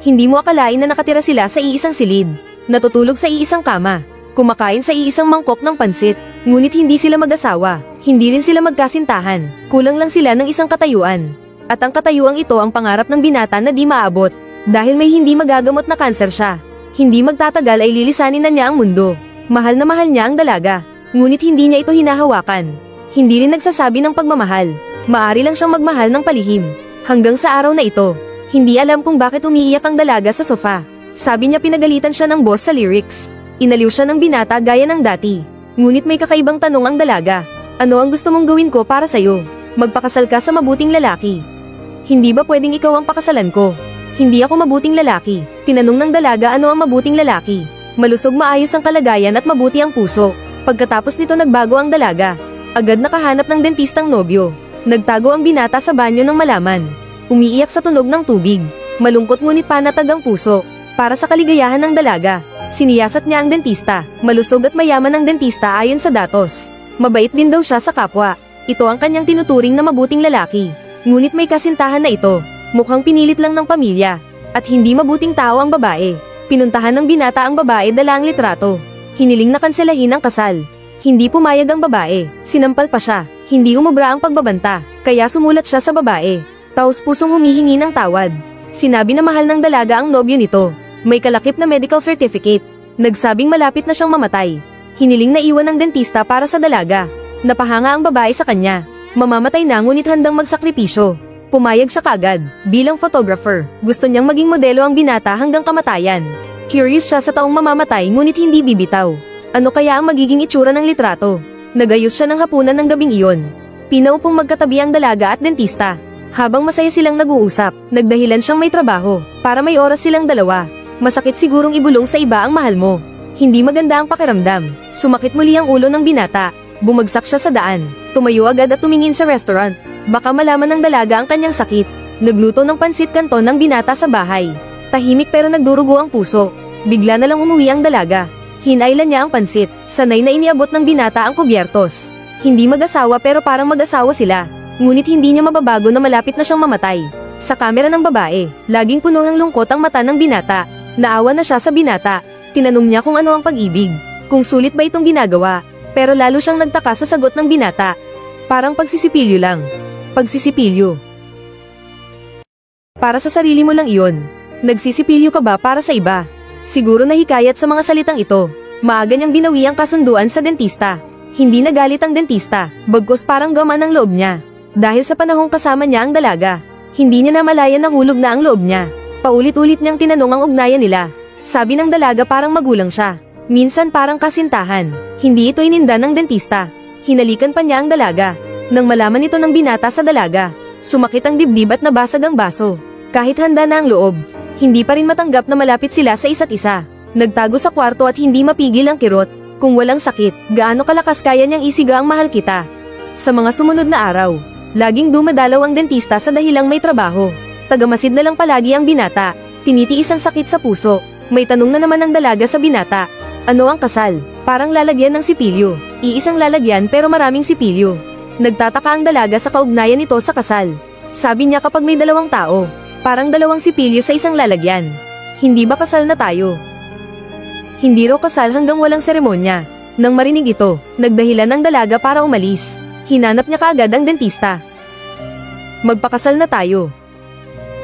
Hindi mo akalain na nakatira sila sa iisang silid, natutulog sa iisang kama, kumakain sa iisang mangkok ng pansit, ngunit hindi sila mag-asawa, hindi rin sila magkasintahan, kulang lang sila ng isang katayuan. At ang katayuang ito ang pangarap ng binata na di maabot, dahil may hindi magagamot na kanser siya. Hindi magtatagal ay lilisanin na niya ang mundo. Mahal na mahal niya ang dalaga, ngunit hindi niya ito hinahawakan. Hindi rin nagsasabi ng pagmamahal, maari lang siyang magmahal ng palihim. Hanggang sa araw na ito, hindi alam kung bakit umiiyak ang dalaga sa sofa. Sabi niya pinagalitan siya ng boss sa lyrics. Inaliw siya ng binata gaya ng dati. Ngunit may kakaibang tanong ang dalaga. Ano ang gusto mong gawin ko para sa'yo? Magpakasal ka sa mabuting lalaki. Hindi ba pwedeng ikaw ang pakasalan ko? Hindi ako mabuting lalaki. Tinanong ng dalaga ano ang mabuting lalaki. Malusog maayos ang kalagayan at mabuti ang puso. Pagkatapos nito nagbago ang dalaga. Agad nakahanap ng dentistang nobyo. Nagtago ang binata sa banyo ng malaman. Umiiyak sa tunog ng tubig. Malungkot ngunit panatag ang puso. Para sa kaligayahan ng dalaga, siniyasat niya ang dentista. Malusog at mayaman ang dentista ayon sa datos. Mabait din daw siya sa kapwa. Ito ang kanyang tinuturing na mabuting lalaki. Ngunit may kasintahan na ito. Mukhang pinilit lang ng pamilya. At hindi mabuting tao ang babae. Pinuntahan ng binata ang babae dala ang litrato. Hiniling na kanselahin ang kasal. Hindi pumayag ang babae. Sinampal pa siya. Hindi umubra ang pagbabanta. Kaya sumulat siya sa babae. Taos-pusong humihingi ng tawad. Sinabi na mahal ng dalaga ang nobyo nito. May kalakip na medical certificate. Nagsabing malapit na siyang mamatay. Hiniling na iwan ng dentista para sa dalaga. Napahanga ang babae sa kanya. Mamamatay na ngunit handang magsakripisyo. Pumayag siya kaagad. Bilang photographer, gusto niyang maging modelo ang binata hanggang kamatayan. Curious siya sa taong mamamatay ngunit hindi bibitaw. Ano kaya ang magiging itsura ng litrato? Nagayos siya ng hapunan ng gabing iyon. Pinaupong magkatabi ang dalaga at dentista. Habang masaya silang nag-uusap, nagdahilan siyang may trabaho, para may oras silang dalawa. Masakit sigurong ibulong sa iba ang mahal mo. Hindi maganda ang pakiramdam. Sumakit muli ang ulo ng binata. Bumagsak siya sa daan. Tumayo agad at tumingin sa restaurant. Baka malaman ng dalaga ang kanyang sakit. Nagluto ng pansit kanton ng binata sa bahay. Tahimik pero nagdurugo ang puso. Bigla na lang umuwi ang dalaga. Hinailan niya ang pansit. Sanay na iniabot ng binata ang kubyertos. Hindi mag-asawa pero parang mag-asawa sila. Ngunit hindi niya mababago na malapit na siyang mamatay. Sa kamera ng babae, laging puno ng lungkot ang mata ng binata. Naawa na siya sa binata. Tinanong niya kung ano ang pag-ibig. Kung sulit ba itong ginagawa. Pero lalo siyang nagtaka sa sagot ng binata. Parang pagsisipilyo lang. Pagsisipilyo. Para sa sarili mo lang iyon. Nagsisipilyo ka ba para sa iba? Siguro nahikayat sa mga salitang ito. Maaga niyang binawi ang kasunduan sa dentista. Hindi nagalit ang dentista, bagkus parang gamaan ang loob niya. Dahil sa panahong kasama niya ang dalaga, hindi niya namalayan na hulog na ang loob niya. Paulit-ulit niyang tinanong ang ugnayan nila. Sabi ng dalaga parang magulang siya. Minsan parang kasintahan. Hindi ito ininda ng dentista. Hinalikan pa niya ang dalaga. Nang malaman ito ng binata sa dalaga, sumakit ang dibdib at nabasag ang baso. Kahit handa na ang loob, hindi pa rin matanggap na malapit sila sa isa't isa. Nagtago sa kwarto at hindi mapigil ang kirot. Kung walang sakit, gaano kalakas kaya niyang isiga ang mahal kita? Sa mga sumunod na araw, laging dumadalaw ang dentista sa dahilang may trabaho. Tagamasid na lang palagi ang binata. Tinitiis ang sakit sa puso. May tanong na naman ang dalaga sa binata. Ano ang kasal? Parang lalagyan ng sipilyo. Iisang lalagyan pero maraming sipilyo. Nagtataka ang dalaga sa kaugnayan nito sa kasal. Sabi niya kapag may dalawang tao, parang dalawang sipilyo sa isang lalagyan. Hindi ba kasal na tayo? Hindi raw kasal hanggang walang seremonya. Nang marinig ito, nagdahilan ng dalaga para umalis. Hinanap niya kaagad ang dentista. Magpakasal na tayo.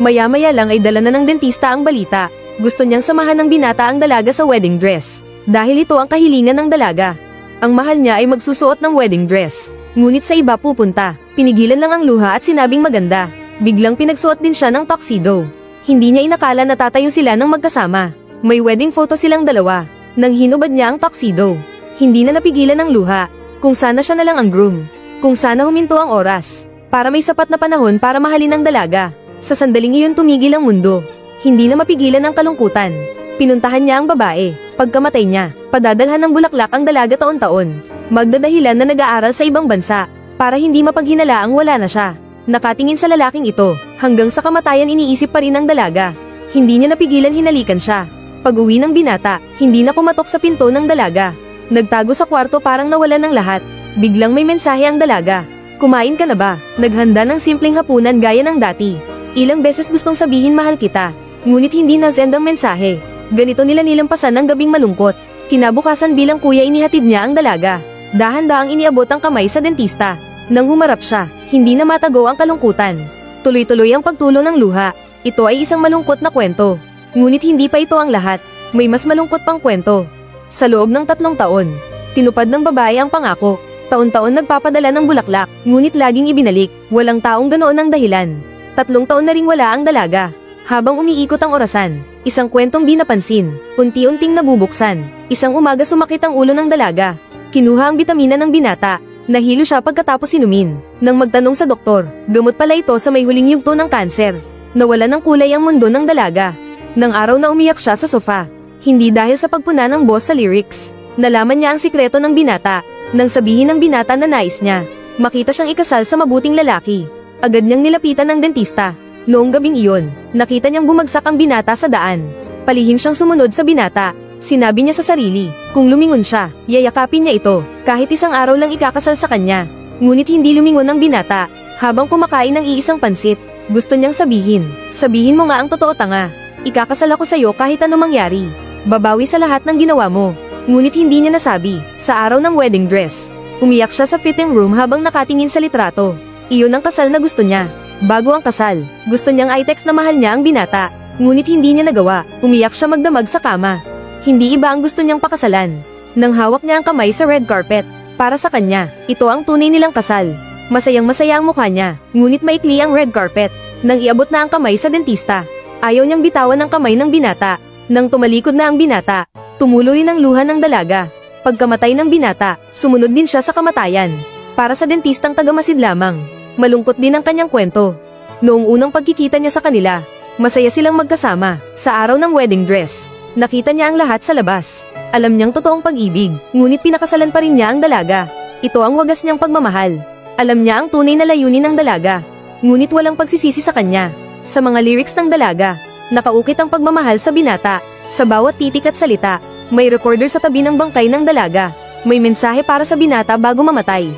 Maya-maya lang ay dala na ng dentista ang balita. Gusto niyang samahan ng binata ang dalaga sa wedding dress. Dahil ito ang kahilingan ng dalaga. Ang mahal niya ay magsusuot ng wedding dress. Ngunit sa iba pupunta. Pinigilan lang ang luha at sinabing maganda. Biglang pinagsuot din siya ng tuxedo. Hindi niya inakala na tatayo sila ng magkasama. May wedding photo silang dalawa. Nang hinubad niya ang tuxedo, hindi na napigilan ang luha. Kung sana siya na lang ang groom. Kung sana huminto ang oras. Para may sapat na panahon para mahalin ang dalaga. Sa sandaling iyon tumigil ang mundo. Hindi na mapigilan ang kalungkutan. Pinuntahan niya ang babae. Pagkamatay niya, padadalhan ng bulaklak ang dalaga taon-taon. Magdadahilan na nag-aaral sa ibang bansa. Para hindi mapaghinalaang wala na siya. Nakatingin sa lalaking ito. Hanggang sa kamatayan iniisip pa rin ang dalaga. Hindi niya napigilan hinalikan siya. Pag-uwi ng binata, hindi na kumatok sa pinto ng dalaga. Nagtago sa kwarto parang nawalan ng lahat. Biglang may mensahe ang dalaga. Kumain ka na ba? Naghanda ng simpleng hapunan gaya ng dati. Ilang beses gustong sabihin mahal kita. Ngunit hindi na-send ang mensahe. Ganito nila nilampasan ang gabing malungkot. Kinabukasan bilang kuya inihatid niya ang dalaga. Dahan-dahang iniabot ang kamay sa dentista. Nang humarap siya, hindi na matago ang kalungkutan. Tuloy-tuloy ang pagtulo ng luha. Ito ay isang malungkot na kwento. Ngunit hindi pa ito ang lahat. May mas malungkot pang kwento. Sa loob ng 3 taon, tinupad ng babae ang pangako. Taon-taon nagpapadala ng bulaklak, ngunit laging ibinalik. Walang taong ganoon ang dahilan. 3 taon na ring wala ang dalaga. Habang umiikot ang orasan, isang kwentong di napansin, unti-unting nabubuksan. Isang umaga sumakit ang ulo ng dalaga. Kinuha ang bitamina ng binata. Nahilo siya pagkatapos inumin. Nang magtanong sa doktor, gamot pala ito sa may huling yugto ng kanser. Nawala ng kulay ang mundo ng dalaga. Nang araw na umiyak siya sa sofa. Hindi dahil sa pagpuna ng boss sa lyrics. Nalaman niya ang sikreto ng binata. Nang sabihin ng binata na nais niya, makita siyang ikasal sa mabuting lalaki. Agad niyang nilapitan ng dentista. Noong gabing iyon, nakita niyang bumagsak ang binata sa daan. Palihim siyang sumunod sa binata. Sinabi niya sa sarili, kung lumingon siya, yayakapin niya ito, kahit isang araw lang ikakasal sa kanya. Ngunit hindi lumingon ang binata. Habang kumakain ng iisang pansit, gusto niyang sabihin mo nga ang totoo tanga. Ikakasal ako sa'yo kahit anong mangyari. Babawi sa lahat ng ginawa mo. Ngunit hindi niya nasabi, sa araw ng wedding dress. Umiyak siya sa fitting room habang nakatingin sa litrato. Iyon ang kasal na gusto niya. Bago ang kasal, gusto niyang i-text na mahal niya ang binata. Ngunit hindi niya nagawa, umiyak siya magdamag sa kama. Hindi iba ang gusto niyang pakasalan. Nang hawak niya ang kamay sa red carpet, para sa kanya, ito ang tunay nilang kasal. Masayang-masaya ang mukha niya, ngunit maikli ang red carpet. Nang iabot na ang kamay sa dentista, ayaw niyang bitawan ang kamay ng binata. Nang tumalikod na ang binata, tumulo rin ang luha ng dalaga. Pagkamatay ng binata, sumunod din siya sa kamatayan. Para sa dentistang tagamasid lamang, malungkot din ang kanyang kwento. Noong unang pagkikita niya sa kanila, masaya silang magkasama. Sa araw ng wedding dress, nakita niya ang lahat sa labas. Alam niyang totoong pag-ibig, ngunit pinakasalan pa rin niya ang dalaga. Ito ang wagas niyang pagmamahal. Alam niya ang tunay na layunin ng dalaga, ngunit walang pagsisisi sa kanya. Sa mga lyrics ng dalaga, nakaukit ang pagmamahal sa binata. Sa bawat titik at salita, may recorder sa tabi ng bangkay ng dalaga. May mensahe para sa binata bago mamatay.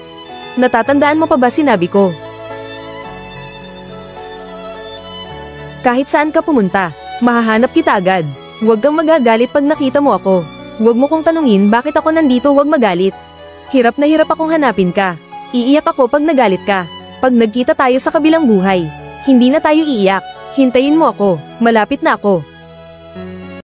Natatandaan mo pa ba sinabi ko? Kahit saan ka pumunta, mahahanap kita agad. Huwag kang magagalit pag nakita mo ako. Huwag mo kong tanungin bakit ako nandito, huwag magalit. Hirap na hirap akong hanapin ka. Iiyak ako pag nagalit ka. Pag nagkita tayo sa kabilang buhay, hindi na tayo iiyak. Hintayin mo ako, malapit na ako.